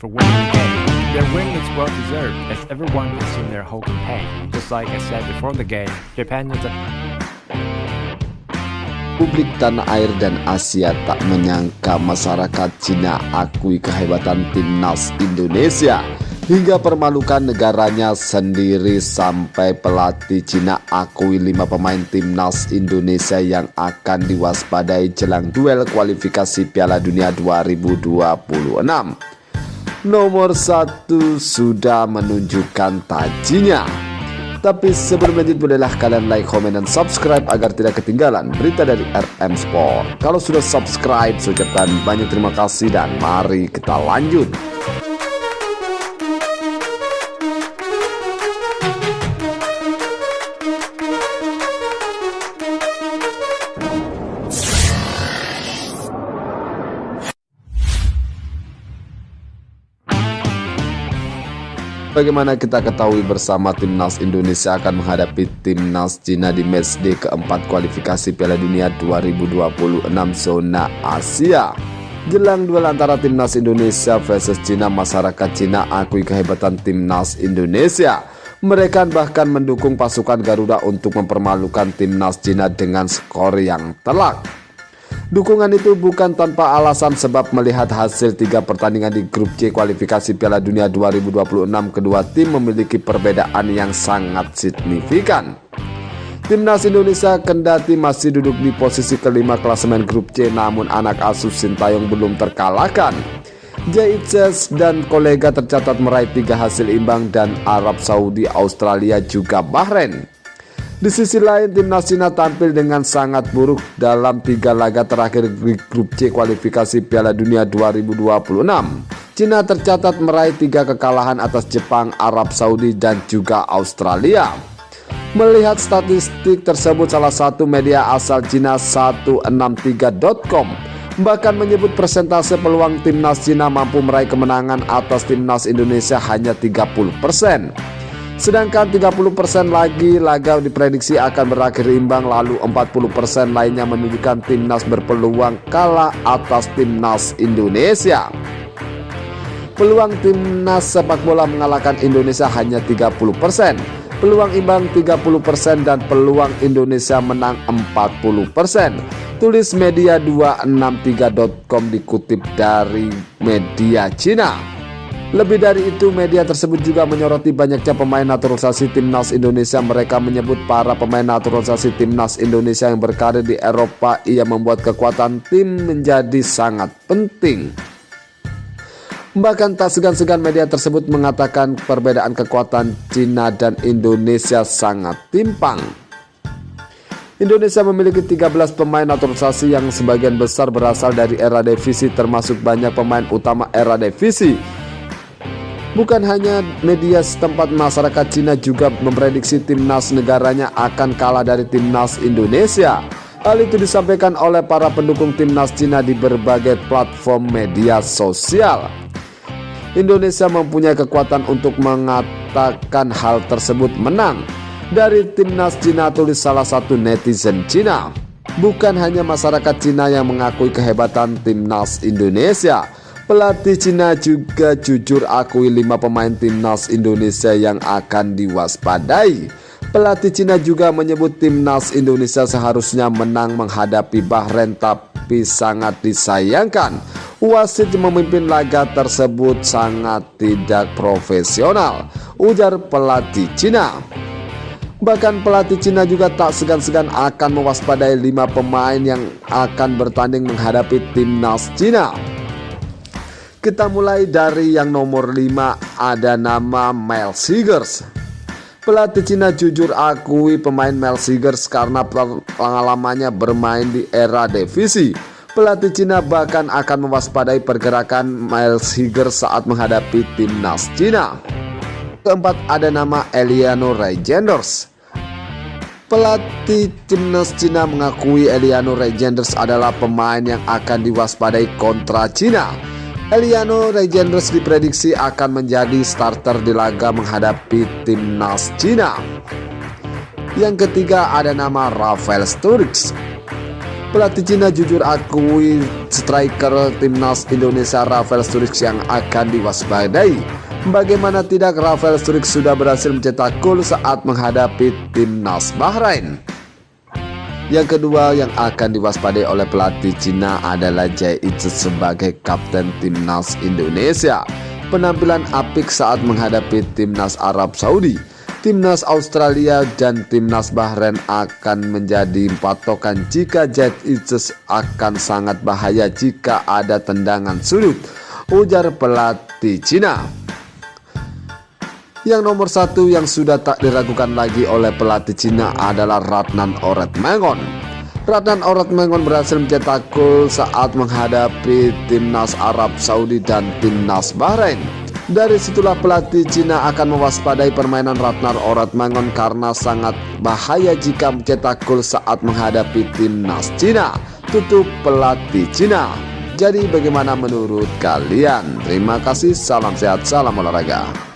for winning the game. Their win is well deserved as everyone has seen their whole campaign. Just like I said before the game, Japan is a Publik tanah air dan Asia tak menyangka masyarakat Cina akui kehebatan timnas Indonesia hingga permalukan negaranya sendiri, sampai pelatih Cina akui 5 pemain timnas Indonesia yang akan diwaspadai jelang duel kualifikasi Piala Dunia 2026. Nomor 1 sudah menunjukkan tajinya. Tapi sebelum lanjut, bolehlah kalian like, komen, dan subscribe agar tidak ketinggalan berita dari RM Sport. Kalau sudah subscribe, saya ucapkan banyak terima kasih dan mari kita lanjut. Bagaimana kita ketahui bersama, timnas Indonesia akan menghadapi timnas Cina di matchday keempat kualifikasi Piala Dunia 2026 zona Asia. Jelang duel antara timnas Indonesia versus Cina, masyarakat Cina akui kehebatan timnas Indonesia. Mereka bahkan mendukung pasukan Garuda untuk mempermalukan timnas Cina dengan skor yang telak. Dukungan itu bukan tanpa alasan, sebab melihat hasil 3 pertandingan di grup C kualifikasi Piala Dunia 2026, kedua tim memiliki perbedaan yang sangat signifikan. Timnas Indonesia kendati masih duduk di posisi kelima klasemen grup C, namun anak asuh Sintayong belum terkalahkan. Jaitzes dan kolega tercatat meraih 3 hasil imbang, dan Arab Saudi, Australia, juga Bahrain. Di sisi lain, timnas Cina tampil dengan sangat buruk dalam 3 laga terakhir di grup C kualifikasi Piala Dunia 2026. Cina tercatat meraih 3 kekalahan atas Jepang, Arab Saudi, dan juga Australia. Melihat statistik tersebut, salah satu media asal Cina 163.com bahkan menyebut persentase peluang timnas Cina mampu meraih kemenangan atas timnas Indonesia hanya 30%. Sedangkan 30% lagi laga diprediksi akan berakhir imbang, lalu 40% lainnya menunjukkan timnas berpeluang kalah atas timnas Indonesia. Peluang timnas sepak bola mengalahkan Indonesia hanya 30%, peluang imbang 30%, dan peluang Indonesia menang 40%. Tulis media 263.com dikutip dari media Cina. Lebih dari itu, media tersebut juga menyoroti banyaknya pemain naturalisasi timnas Indonesia. Mereka menyebut para pemain naturalisasi timnas Indonesia yang berkarir di Eropa ia membuat kekuatan tim menjadi sangat penting. Bahkan tak segan-segan media tersebut mengatakan perbedaan kekuatan Cina dan Indonesia sangat timpang. Indonesia memiliki 13 pemain naturalisasi yang sebagian besar berasal dari era divisi, termasuk banyak pemain utama era divisi. Bukan hanya media setempat, masyarakat Cina juga memprediksi timnas negaranya akan kalah dari timnas Indonesia. Hal itu disampaikan oleh para pendukung timnas Cina di berbagai platform media sosial. Indonesia mempunyai kekuatan untuk mengatakan hal tersebut menang dari timnas Cina, tulis salah satu netizen Cina. Bukan hanya masyarakat Cina yang mengakui kehebatan timnas Indonesia. Pelatih Cina juga jujur akui 5 pemain timnas Indonesia yang akan diwaspadai. Pelatih Cina juga menyebut timnas Indonesia seharusnya menang menghadapi Bahrain, tapi sangat disayangkan wasit memimpin laga tersebut sangat tidak profesional, ujar pelatih Cina. Bahkan pelatih Cina juga tak segan-segan akan mewaspadai 5 pemain yang akan bertanding menghadapi timnas Cina. Kita mulai dari yang nomor 5, ada nama Mel Seegers. Pelatih Cina jujur akui pemain Mel Seegers karena pengalamannya bermain di era divisi. Pelatih Cina bahkan akan mewaspadai pergerakan Mel Seegers saat menghadapi timnas Cina. Keempat, ada nama Eliano Reijenders. Pelatih timnas Cina mengakui Eliano Reijenders adalah pemain yang akan diwaspadai kontra Cina. Eliano Reijenders diprediksi akan menjadi starter di laga menghadapi timnas Cina. Yang ketiga, ada nama Rafael Sturridge. Pelatih Cina jujur akui striker timnas Indonesia Rafael Struijk yang akan diwaspadai. Bagaimana tidak, Rafael Struijk sudah berhasil mencetak gol saat menghadapi timnas Bahrain. Yang kedua yang akan diwaspadai oleh pelatih Cina adalah Jay Itzes sebagai kapten timnas Indonesia. Penampilan apik saat menghadapi timnas Arab Saudi, timnas Australia dan timnas Bahrain akan menjadi patokan jika Jay Itzes akan sangat bahaya jika ada tendangan sudut, ujar pelatih Cina. Yang nomor satu yang sudah tak diragukan lagi oleh pelatih Cina adalah Ratnan Oretmangun. Ratnan Oretmangun berhasil mencetak gol saat menghadapi timnas Arab Saudi dan timnas Bahrain. Dari situlah pelatih Cina akan mewaspadai permainan Ratnan Oretmangun karena sangat bahaya jika mencetak gol saat menghadapi timnas Cina, tutup pelatih Cina. Jadi bagaimana menurut kalian? Terima kasih, salam sehat, salam olahraga.